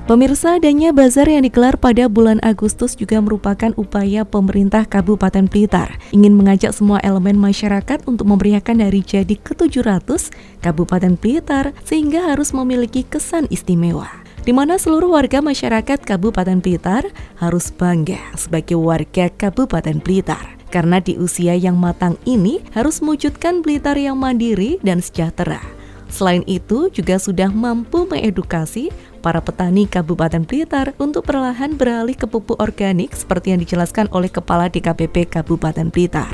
Pemirsa, adanya bazar yang digelar pada bulan Agustus juga merupakan upaya pemerintah Kabupaten Blitar ingin mengajak semua elemen masyarakat untuk memeriahkan hari jadi ke-700 Kabupaten Blitar sehingga harus memiliki kesan istimewa, di mana seluruh warga masyarakat Kabupaten Blitar harus bangga sebagai warga Kabupaten Blitar. Karena di usia yang matang ini harus mewujudkan Blitar yang mandiri dan sejahtera. Selain itu, juga sudah mampu mengedukasi para petani Kabupaten Blitar untuk perlahan beralih ke pupuk organik seperti yang dijelaskan oleh Kepala DKPP Kabupaten Blitar.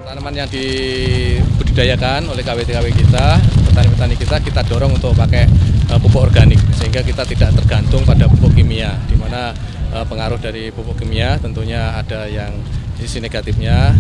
Tanaman yang dibudidayakan oleh KW-KW kita, petani-petani kita dorong untuk pakai pupuk organik sehingga kita tidak tergantung pada pupuk kimia, di mana pengaruh dari pupuk kimia tentunya ada yang sisi negatifnya,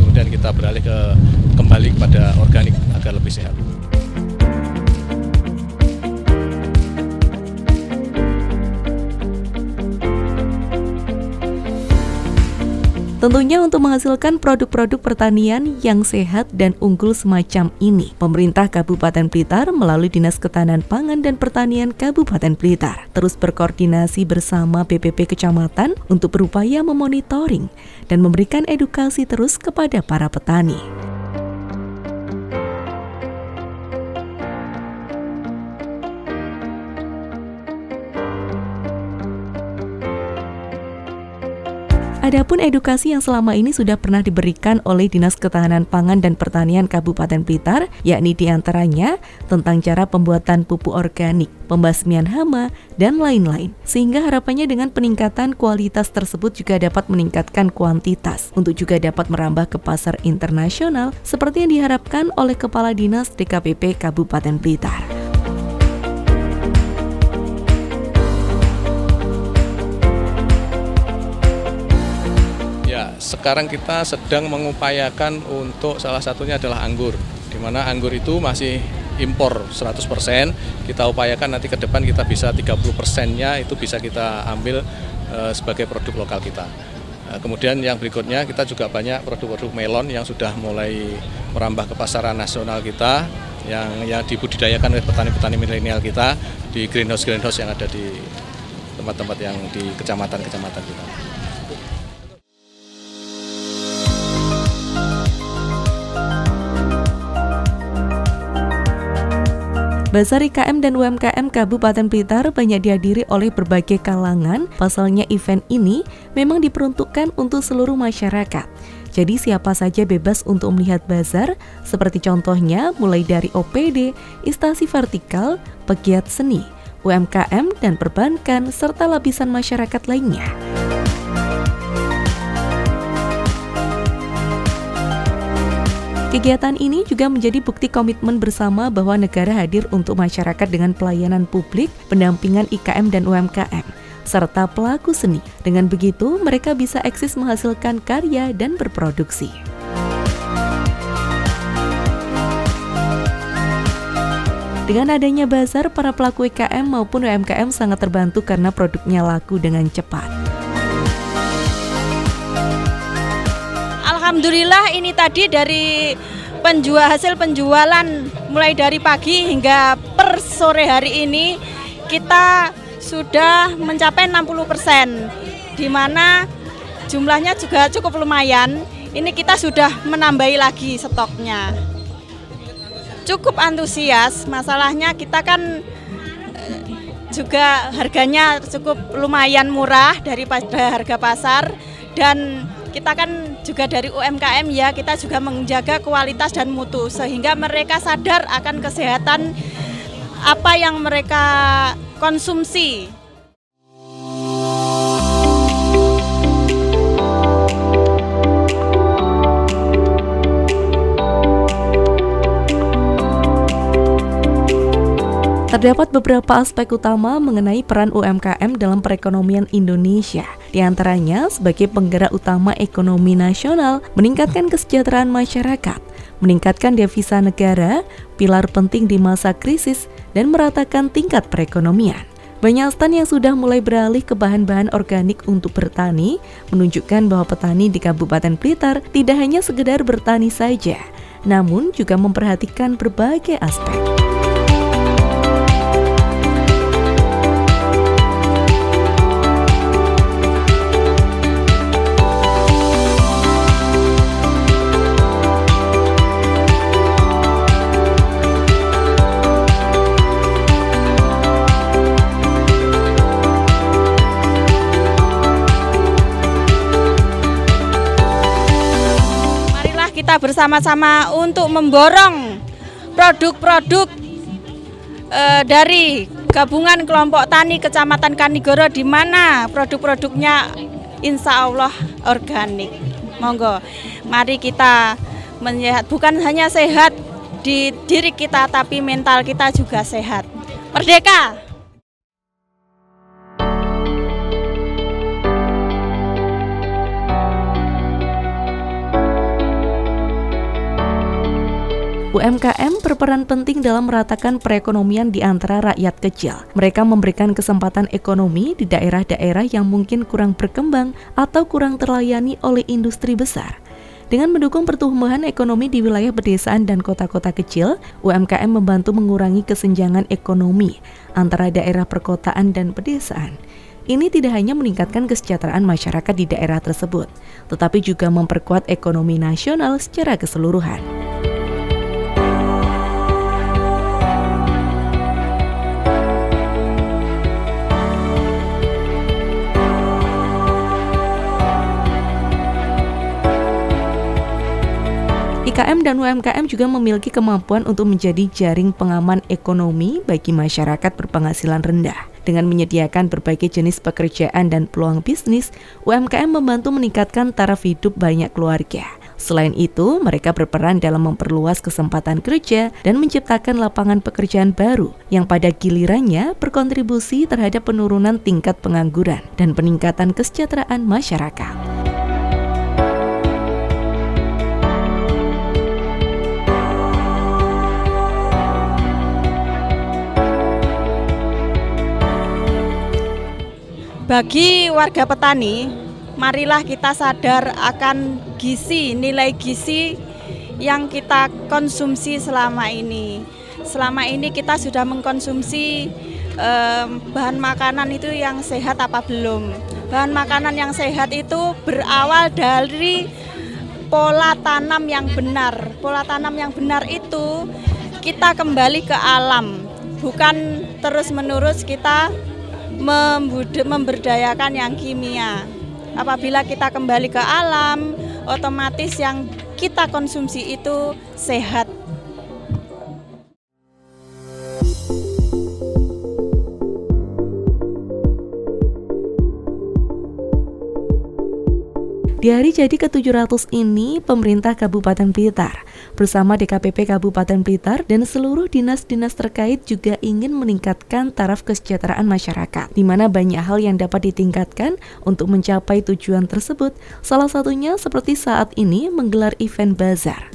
kemudian kita beralih kembali kepada organik agar lebih sehat. Tentunya untuk menghasilkan produk-produk pertanian yang sehat dan unggul semacam ini, pemerintah Kabupaten Blitar melalui Dinas Ketahanan Pangan dan Pertanian Kabupaten Blitar terus berkoordinasi bersama BPP Kecamatan untuk berupaya memonitoring dan memberikan edukasi terus kepada para petani. Adapun edukasi yang selama ini sudah pernah diberikan oleh Dinas Ketahanan Pangan dan Pertanian Kabupaten Blitar, yakni diantaranya tentang cara pembuatan pupuk organik, pembasmian hama, dan lain-lain. Sehingga harapannya dengan peningkatan kualitas tersebut juga dapat meningkatkan kuantitas untuk juga dapat merambah ke pasar internasional seperti yang diharapkan oleh Kepala Dinas DKPP Kabupaten Blitar. Sekarang kita sedang mengupayakan untuk salah satunya adalah anggur, di mana anggur itu masih impor 100%. Kita upayakan nanti ke depan kita bisa 30%-nya itu bisa kita ambil sebagai produk lokal kita. Kemudian yang berikutnya kita juga banyak produk-produk melon yang sudah mulai merambah ke pasaran nasional kita, yang dibudidayakan oleh petani-petani milenial kita di greenhouse yang ada di tempat-tempat yang di kecamatan-kecamatan kita. Bazar IKM dan UMKM Kabupaten Blitar banyak dihadiri oleh berbagai kalangan. Pasalnya event ini memang diperuntukkan untuk seluruh masyarakat. Jadi siapa saja bebas untuk melihat bazar, seperti contohnya mulai dari OPD, instansi vertikal, pegiat seni, UMKM dan perbankan, serta lapisan masyarakat lainnya. Kegiatan ini juga menjadi bukti komitmen bersama bahwa negara hadir untuk masyarakat dengan pelayanan publik, pendampingan IKM dan UMKM, serta pelaku seni. Dengan begitu, mereka bisa eksis menghasilkan karya dan berproduksi. Dengan adanya bazar, para pelaku IKM maupun UMKM sangat terbantu karena produknya laku dengan cepat. Alhamdulillah ini tadi dari hasil penjualan mulai dari pagi hingga per sore hari ini kita sudah mencapai 60%, di mana jumlahnya juga cukup lumayan. Ini kita sudah menambahi lagi stoknya. Cukup antusias, masalahnya kita kan juga harganya cukup lumayan murah daripada harga pasar, dan kita kan juga dari UMKM ya, kita juga menjaga kualitas dan mutu sehingga mereka sadar akan kesehatan apa yang mereka konsumsi. Terdapat beberapa aspek utama mengenai peran UMKM dalam perekonomian Indonesia. Di antaranya sebagai penggerak utama ekonomi nasional, meningkatkan kesejahteraan masyarakat, meningkatkan devisa negara, pilar penting di masa krisis, dan meratakan tingkat perekonomian. Banyak stan yang sudah mulai beralih ke bahan-bahan organik untuk bertani, menunjukkan bahwa petani di Kabupaten Blitar tidak hanya sekedar bertani saja, namun juga memperhatikan berbagai aspek. Kita bersama-sama untuk memborong produk-produk dari gabungan kelompok tani Kecamatan Kanigoro, di mana produk-produknya insya Allah organik. Monggo, mari kita menyehat, bukan hanya sehat di diri kita, tapi mental kita juga sehat. Merdeka! UMKM berperan penting dalam meratakan perekonomian di antara rakyat kecil. Mereka memberikan kesempatan ekonomi di daerah-daerah yang mungkin kurang berkembang atau kurang terlayani oleh industri besar. Dengan mendukung pertumbuhan ekonomi di wilayah pedesaan dan kota-kota kecil, UMKM membantu mengurangi kesenjangan ekonomi antara daerah perkotaan dan pedesaan. Ini tidak hanya meningkatkan kesejahteraan masyarakat di daerah tersebut, tetapi juga memperkuat ekonomi nasional secara keseluruhan. IKM dan UMKM juga memiliki kemampuan untuk menjadi jaring pengaman ekonomi bagi masyarakat berpenghasilan rendah. Dengan menyediakan berbagai jenis pekerjaan dan peluang bisnis, UMKM membantu meningkatkan taraf hidup banyak keluarga. Selain itu, mereka berperan dalam memperluas kesempatan kerja dan menciptakan lapangan pekerjaan baru yang pada gilirannya berkontribusi terhadap penurunan tingkat pengangguran dan peningkatan kesejahteraan masyarakat. Bagi warga petani, marilah kita sadar akan gizi, nilai gizi yang kita konsumsi selama ini. Selama ini kita sudah mengkonsumsi bahan makanan itu yang sehat apa belum? Bahan makanan yang sehat itu berawal dari pola tanam yang benar. Pola tanam yang benar itu kita kembali ke alam, bukan terus-menerus kita memberdayakan yang kimia. Apabila kita kembali ke alam, otomatis yang kita konsumsi itu sehat. Di hari jadi ke-700 ini, pemerintah Kabupaten Blitar bersama DKPP Kabupaten Blitar dan seluruh dinas-dinas terkait juga ingin meningkatkan taraf kesejahteraan masyarakat, di mana banyak hal yang dapat ditingkatkan untuk mencapai tujuan tersebut. Salah satunya seperti saat ini menggelar event bazar.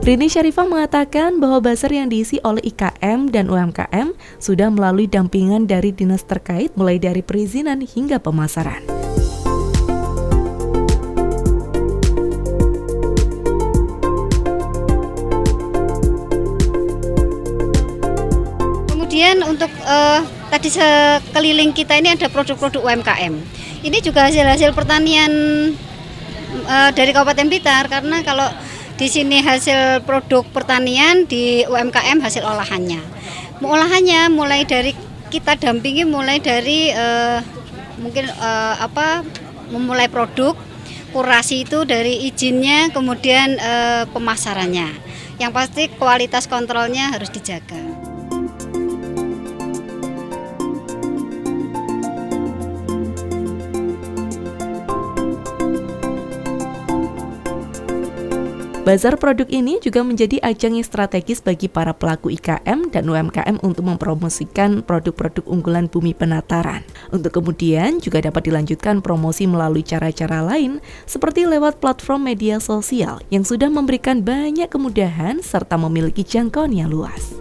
Rini Syarifah mengatakan bahwa bazar yang diisi oleh IKM dan UMKM sudah melalui dampingan dari dinas terkait mulai dari perizinan hingga pemasaran. Kemudian untuk tadi sekeliling kita ini ada produk-produk UMKM. Ini juga hasil-hasil pertanian dari Kabupaten Blitar, karena kalau di sini hasil produk pertanian, di UMKM hasil olahannya. Olahannya mulai dari kita dampingi mulai dari memulai produk, kurasi itu dari izinnya, kemudian pemasarannya. Yang pasti kualitas kontrolnya harus dijaga. Bazar produk ini juga menjadi ajang yang strategis bagi para pelaku IKM dan UMKM untuk mempromosikan produk-produk unggulan Bumi Penataran. Untuk kemudian juga dapat dilanjutkan promosi melalui cara-cara lain seperti lewat platform media sosial yang sudah memberikan banyak kemudahan serta memiliki jangkauan yang luas.